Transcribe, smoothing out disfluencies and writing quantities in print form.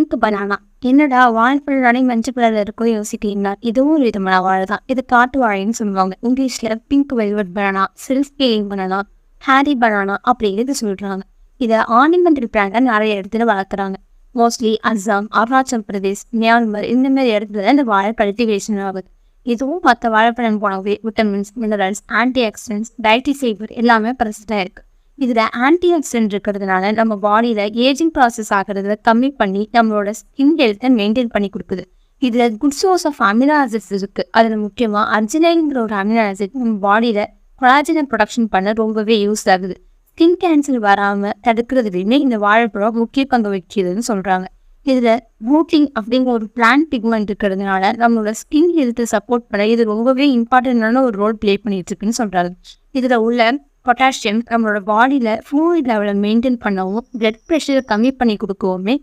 Pink banana. என்னடா வாழைப்பழம் தானே மஞ்சள் கலர்ல இருக்கும் யோசிக்கிறீங்களா? இதுவும் ஒரு விதமான வாழை தான். இது காட்டு வாழைன்னு சொல்லுவாங்க. இங்கிலீஷ்ல pink velvet banana, silk scaling banana, hairy banana அப்படின்னு இது சொல்றாங்க. இதை ஆர்னமெண்டல் பிளான்ட்டா நிறைய இடத்துல வளர்க்குறாங்க. மோஸ்ட்லி அஸ்ஸாம், அருணாச்சல் பிரதேஷ், மியான்மர் இந்த மாதிரி இடத்துல இந்த வாழை கல்டிவேஷன் ஆகுது. இதுவும் மற்ற வாழைப்பழம் போலவே vitamins, minerals, anti oxidants, dietary fibre எல்லாமே பிரசிட்டாக இருக்கு. இதில் ஆன்டி ஆக்சிடென்ட் இருக்கிறதுனால நம்ம பாடியில் ஏஜிங் ப்ராசஸ் ஆகிறத கம்மி பண்ணி நம்மளோட ஸ்கின் ஹெல்த்தை மெயின்டைன் பண்ணி கொடுக்குது. இதில் good source of amino acids இருக்குது. அதில் முக்கியமாக அர்ஜினைன்ங்கிற ஒரு அமினோ ஆசிட் நம்ம பாடியில் கொலாஜனை ப்ரொடக்ஷன் பண்ண ரொம்பவே யூஸ் ஆகுது. ஸ்கின் கேன்சர் வராமல் தடுக்கிறதுலையுமே இந்த வாழைப்பழம் முக்கிய பங்கு வகிக்குதுன்னு சொல்கிறாங்க. இதில் ரூட்டிங் அப்படிங்கிற ஒரு பிளான்ட் பிக்மெண்ட் இருக்கிறதுனால நம்மளோட ஸ்கின் ஹெல்த்தை சப்போர்ட் பண்ண இது ரொம்பவே இம்பார்ட்டண்டான ஒரு ரோல் ப்ளே பண்ணிட்டு இருக்குன்னு சொல்கிறாங்க. இதில் உள்ள பொட்டாசியம் நம்மளோட பாடியில் ஃப்ளூயிட் லெவலை மெயின்டைன் பண்ணவும், பிளட் ப்ரெஷரை கம்மி பண்ணி கொடுக்கவுமே